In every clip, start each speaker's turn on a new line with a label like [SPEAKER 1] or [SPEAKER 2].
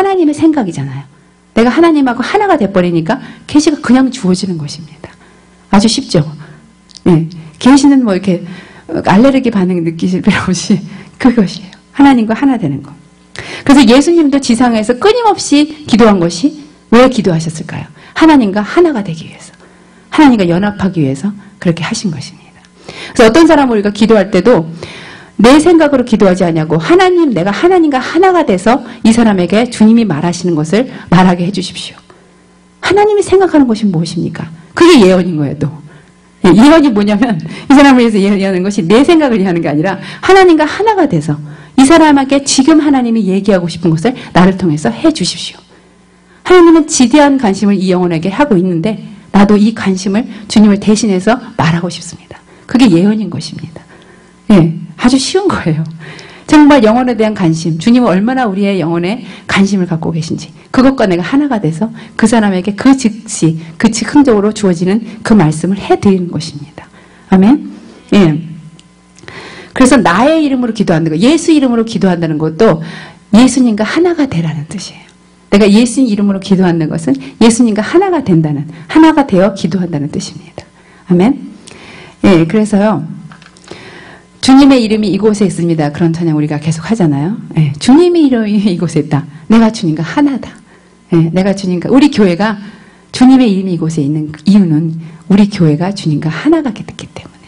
[SPEAKER 1] 하나님의 생각이잖아요. 내가 하나님하고 하나가 돼버리니까 계시가 그냥 주어지는 것입니다. 아주 쉽죠? 네. 계시는 뭐 이렇게 알레르기 반응 느끼실 필요 없이 그것이에요. 하나님과 하나 되는 거. 그래서 예수님도 지상에서 끊임없이 기도한 것이 왜 기도하셨을까요? 하나님과 하나가 되기 위해서. 하나님과 연합하기 위해서 그렇게 하신 것입니다. 그래서 어떤 사람은 우리가 기도할 때도 내 생각으로 기도하지 않냐고 하나님, 내가 하나님과 하나가 돼서 이 사람에게 주님이 말하시는 것을 말하게 해주십시오. 하나님이 생각하는 것이 무엇입니까? 그게 예언인 거예요, 또. 예언이 뭐냐면 이 사람을 위해서 예언하는 것이 내 생각을 위하는 게 아니라 하나님과 하나가 돼서 이 사람에게 지금 하나님이 얘기하고 싶은 것을 나를 통해서 해주십시오. 하나님은 지대한 관심을 이 영혼에게 하고 있는데 나도 이 관심을 주님을 대신해서 말하고 싶습니다. 그게 예언인 것입니다. 예, 아주 쉬운 거예요. 정말 영혼에 대한 관심, 주님은 얼마나 우리의 영혼에 관심을 갖고 계신지 그것과 내가 하나가 돼서 그 사람에게 그 즉시, 그 즉흥적으로 주어지는 그 말씀을 해드리는 것입니다. 아멘? 예. 그래서 나의 이름으로 기도한다는 거, 예수 이름으로 기도한다는 것도 예수님과 하나가 되라는 뜻이에요. 내가 예수님 이름으로 기도하는 것은 예수님과 하나가 된다는, 하나가 되어 기도한다는 뜻입니다. 아멘? 예, 그래서요. 주님의 이름이 이곳에 있습니다. 그런 찬양 우리가 계속 하잖아요. 예, 주님의 이름이 이곳에 있다. 내가 주님과 하나다. 예, 내가 주님과, 우리 교회가 주님의 이름이 이곳에 있는 이유는 우리 교회가 주님과 하나가 됐기 때문에.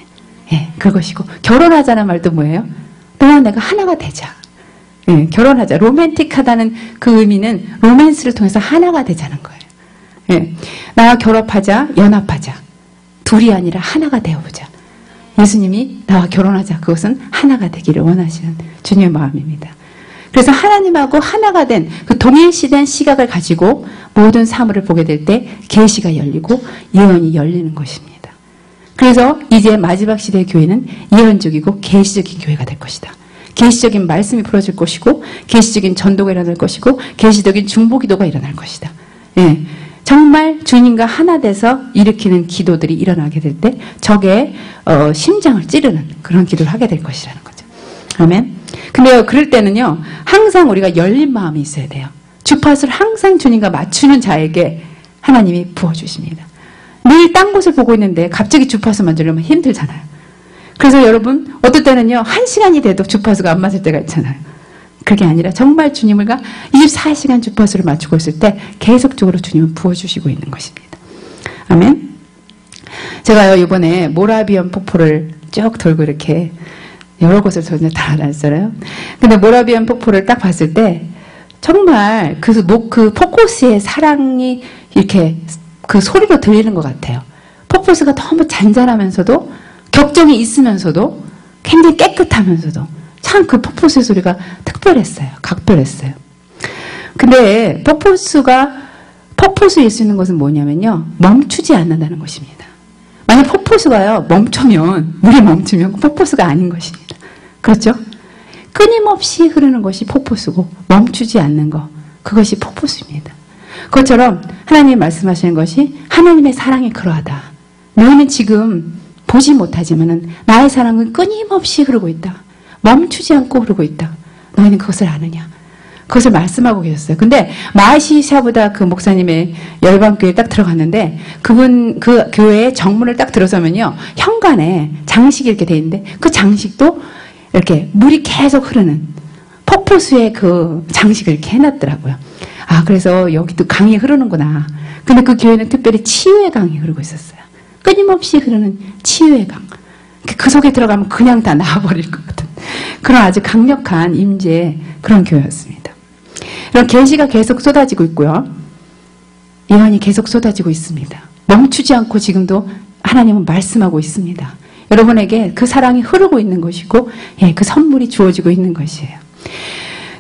[SPEAKER 1] 예, 그것이고, 결혼하자는 말도 뭐예요? 너와 내가 하나가 되자. 예, 결혼하자. 로맨틱하다는 그 의미는 로맨스를 통해서 하나가 되자는 거예요. 예, 나와 결합하자, 연합하자. 둘이 아니라 하나가 되어보자. 예수님이 나와 결혼하자. 그것은 하나가 되기를 원하시는 주님의 마음입니다. 그래서 하나님하고 하나가 된 그 동일시된 시각을 가지고 모든 사물을 보게 될 때 계시가 열리고 예언이 열리는 것입니다. 그래서 이제 마지막 시대의 교회는 예언적이고 계시적인 교회가 될 것이다. 계시적인 말씀이 풀어질 것이고 계시적인 전도가 일어날 것이고 계시적인 중보기도가 일어날 것이다. 예. 정말 주님과 하나 돼서 일으키는 기도들이 일어나게 될 때 적의 심장을 찌르는 그런 기도를 하게 될 것이라는 거죠. 아멘. 근데요, 그럴 때는요, 항상 우리가 열린 마음이 있어야 돼요. 주파수를 항상 주님과 맞추는 자에게 하나님이 부어주십니다. 늘 딴 곳을 보고 있는데 갑자기 주파수 만들려면 힘들잖아요. 그래서 여러분, 어떨 때는요, 1시간이 돼도 주파수가 안 맞을 때가 있잖아요. 그게 아니라 정말 주님과 24시간 주파수를 맞추고 있을 때 계속적으로 주님은 부어주시고 있는 것입니다. 아멘. 제가요, 이번에 모라비안 폭포를 쭉 돌고 이렇게 여러 곳을 다 다녔잖아요. 근데 모라비안 폭포를 딱 봤을 때 정말 그 포코스의 사랑이 이렇게 그 소리로 들리는 것 같아요. 포코스가 너무 잔잔하면서도 격정이 있으면서도 굉장히 깨끗하면서도 참 그 폭포수의 소리가 특별했어요. 각별했어요. 근데 폭포수일 수 있는 것은 뭐냐면요. 멈추지 않는다는 것입니다. 만약 폭포수가요, 멈추면, 물이 멈추면 폭포수가 아닌 것입니다. 그렇죠? 끊임없이 흐르는 것이 폭포수고, 멈추지 않는 것, 그것이 폭포수입니다. 그것처럼 하나님이 말씀하시는 것이 하나님의 사랑이 그러하다. 너희는 지금 보지 못하지만은 나의 사랑은 끊임없이 흐르고 있다. 멈추지 않고 흐르고 있다. 너희는 그것을 아느냐? 그것을 말씀하고 계셨어요. 근데 마시샤보다 그 목사님의 열방교회에 딱 들어갔는데 그분 그 교회의 정문을 딱 들어서면요. 현관에 장식이 이렇게 돼 있는데 그 장식도 이렇게 물이 계속 흐르는 폭포수의 그 장식을 이렇게 해놨더라고요. 아, 그래서 여기도 강이 흐르는구나. 근데 그 교회는 특별히 치유의 강이 흐르고 있었어요. 끊임없이 흐르는 치유의 강. 그 속에 들어가면 그냥 다 나와버릴 것 같은 그런 아주 강력한 임재의 그런 교회였습니다. 이런 계시가 계속 쏟아지고 있고요. 예언이 계속 쏟아지고 있습니다. 멈추지 않고 지금도 하나님은 말씀하고 있습니다. 여러분에게 그 사랑이 흐르고 있는 것이고 예, 그 선물이 주어지고 있는 것이에요.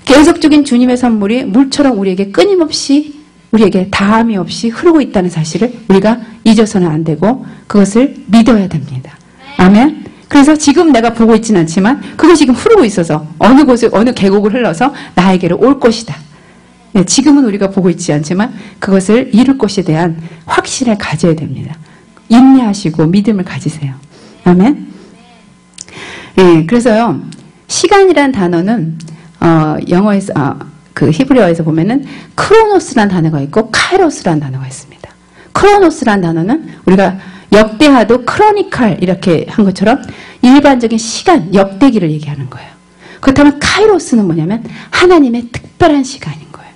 [SPEAKER 1] 계속적인 주님의 선물이 물처럼 우리에게 끊임없이 우리에게 다함이 없이 흐르고 있다는 사실을 우리가 잊어서는 안 되고 그것을 믿어야 됩니다. 아멘. 그래서 지금 내가 보고 있지는 않지만 그것이 지금 흐르고 있어서 어느 곳에 어느 계곡을 흘러서 나에게로 올 것이다. 네, 지금은 우리가 보고 있지 않지만 그것을 이룰 것에 대한 확신을 가져야 됩니다. 인내하시고 믿음을 가지세요. 아멘. 네, 그래서요. 시간이란 단어는 영어에서 그 히브리어에서 보면은 크로노스라는 단어가 있고 카이로스라는 단어가 있습니다. 크로노스라는 단어는 우리가 역대하도 크로니컬 이렇게 한 것처럼 일반적인 시간, 역대기를 얘기하는 거예요. 그렇다면 카이로스는 뭐냐면 하나님의 특별한 시간인 거예요.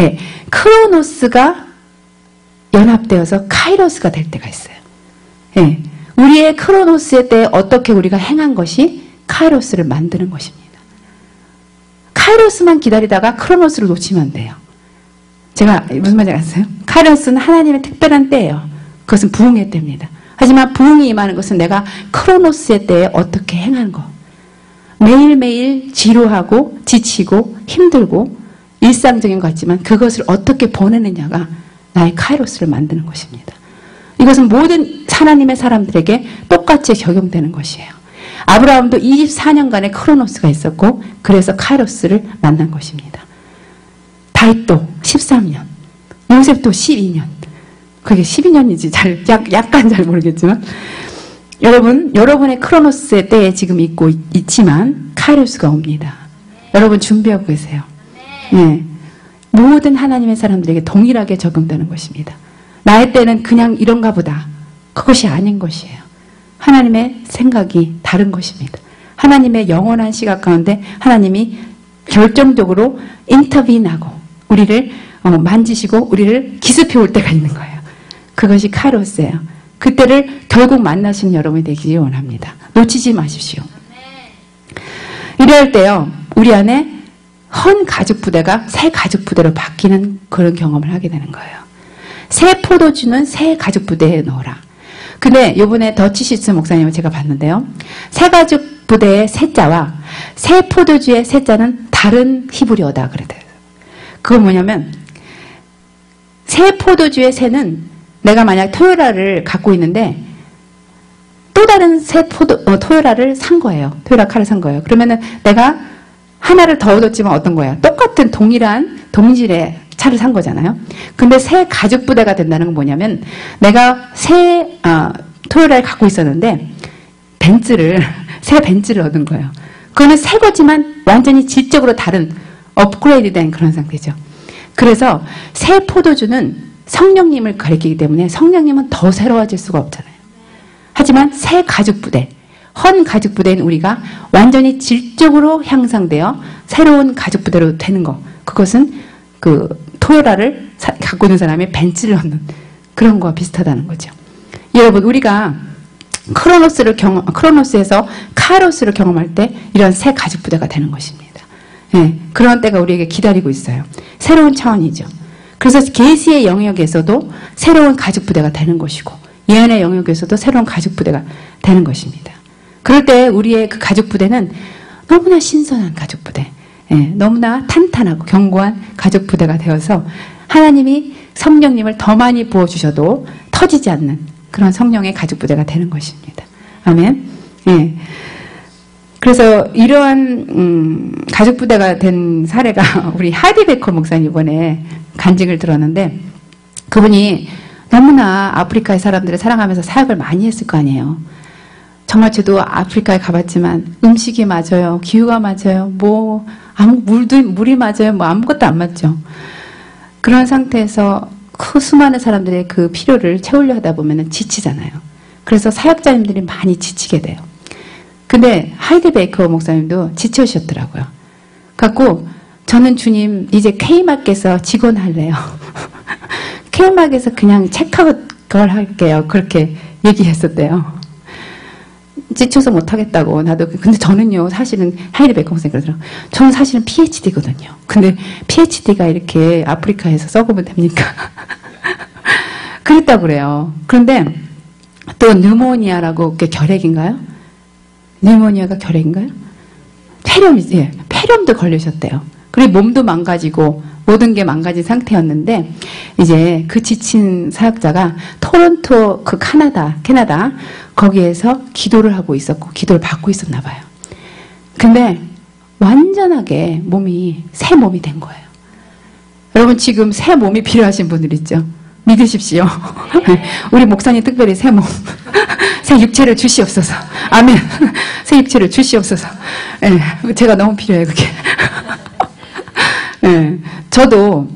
[SPEAKER 1] 예, 크로노스가 연합되어서 카이로스가 될 때가 있어요. 예, 우리의 크로노스의 때에 어떻게 우리가 행한 것이 카이로스를 만드는 것입니다. 카이로스만 기다리다가 크로노스를 놓치면 안 돼요. 제가 무슨 말인지 아세요? 카이로스는 하나님의 특별한 때예요. 그것은 부흥의 때입니다. 하지만 부흥이 임하는 것은 내가 크로노스의 때에 어떻게 행한 거. 매일매일 지루하고 지치고 힘들고 일상적인 것 같지만 그것을 어떻게 보내느냐가 나의 카이로스를 만드는 것입니다. 이것은 모든 하나님의 사람들에게 똑같이 적용되는 것이에요. 아브라함도 24년간의 크로노스가 있었고 그래서 카이로스를 만난 것입니다. 다윗도 13년, 요셉도 12년. 그게 12년인지 약간 잘 모르겠지만 여러분의 크로노스의 때에 지금 있지만 카이로스가 옵니다. 여러분 준비하고 계세요. 네. 모든 하나님의 사람들에게 동일하게 적용되는 것입니다. 나의 때는 그냥 이런가 보다. 그것이 아닌 것이에요. 하나님의 생각이 다른 것입니다. 하나님의 영원한 시각 가운데 하나님이 결정적으로 인터뷰하고 우리를 만지시고 우리를 기습해 올 때가 있는 거예요. 그것이 카이로스예요. 그때를 결국 만나시는 여러분이 되기를 원합니다. 놓치지 마십시오. 이럴 때요. 우리 안에 헌 가죽 부대가 새 가죽 부대로 바뀌는 그런 경험을 하게 되는 거예요. 새 포도주는 새 가죽 부대에 넣어라. 근데 이번에 더치시스 목사님을 제가 봤는데요. 새 가죽 부대의 새자와 새 포도주의 새자는 다른 히브리어다 그래요. 그건 뭐냐면 새 포도주의 새는 내가 만약 토요라를 갖고 있는데 또 다른 새 토요라를 산 거예요. 토요라 칼을 산 거예요. 그러면은 내가 하나를 더 얻었지만 어떤 거야? 똑같은 동일한 동질의 차를 산 거잖아요. 근데 새 가죽 부대가 된다는 건 뭐냐면 내가 새 토요라를 갖고 있었는데 새 벤츠를 얻은 거예요. 그거는 새 거지만 완전히 질적으로 다른 업그레이드된 그런 상태죠. 그래서 새 포도주는 성령님을 가리키기 때문에 성령님은 더 새로워질 수가 없잖아요. 하지만 새 가죽 부대, 헌 가죽 부대인 우리가 완전히 질적으로 향상되어 새로운 가죽 부대로 되는 거. 그것은 그 토요라를 갖고 있는 사람이 벤츠를 얻는 그런 거와 비슷하다는 거죠. 여러분, 우리가 크로노스에서 카이로스를 경험할 때 이런 새 가죽 부대가 되는 것입니다. 네, 그런 때가 우리에게 기다리고 있어요. 새로운 차원이죠. 그래서 계시의 영역에서도 새로운 가죽 부대가 되는 것이고 예언의 영역에서도 새로운 가죽 부대가 되는 것입니다. 그럴 때 우리의 그 가죽 부대는 너무나 신선한 가죽 부대, 너무나 탄탄하고 견고한 가죽 부대가 되어서 하나님이 성령님을 더 많이 부어주셔도 터지지 않는 그런 성령의 가죽 부대가 되는 것입니다. 아멘. 예. 그래서 이러한 가죽 부대가 된 사례가 우리 하디 베커 목사님 이번에 간증을 들었는데 그분이 너무나 아프리카의 사람들을 사랑하면서 사역을 많이 했을 거 아니에요. 정말 저도 아프리카에 가봤지만 음식이 맞아요. 기후가 맞아요. 물이 맞아요. 아무것도 안 맞죠. 그런 상태에서 그 수많은 사람들의 그 필요를 채우려 하다 보면 지치잖아요. 그래서 사역자님들이 많이 지치게 돼요. 근데 하이디 베이커 목사님도 지쳐오셨더라고요. 갖고 저는 주님 이제 K마켓에서 직원 할래요. K마켓에서 그냥 체크아웃 걸 할게요. 그렇게 얘기했었대요. 지쳐서 못하겠다고. 나도. 근데 저는요, 사실은 하이디 베이커 목사님 그러더라고요. 저는 사실은 PhD거든요. 근데 PhD가 이렇게 아프리카에서 썩으면 됩니까? 그랬다고 그래요. 그런데 또 뉴모니아라고 결핵인가요? 뉴모니아가 결핵인가요? 폐렴도 걸리셨대요. 그리고 몸도 망가지고 모든 게 망가진 상태였는데 이제 그 지친 사역자가 토론토 그 캐나다 거기에서 기도를 하고 있었고 기도를 받고 있었나 봐요. 근데 완전하게 새 몸이 된 거예요. 여러분 지금 새 몸이 필요하신 분들 있죠? 믿으십시오. 우리 목사님 특별히 새 몸, 새 육체를 주시옵소서. 아멘. 새 육체를 주시옵소서. 네, 제가 너무 필요해요, 그게. 네. 저도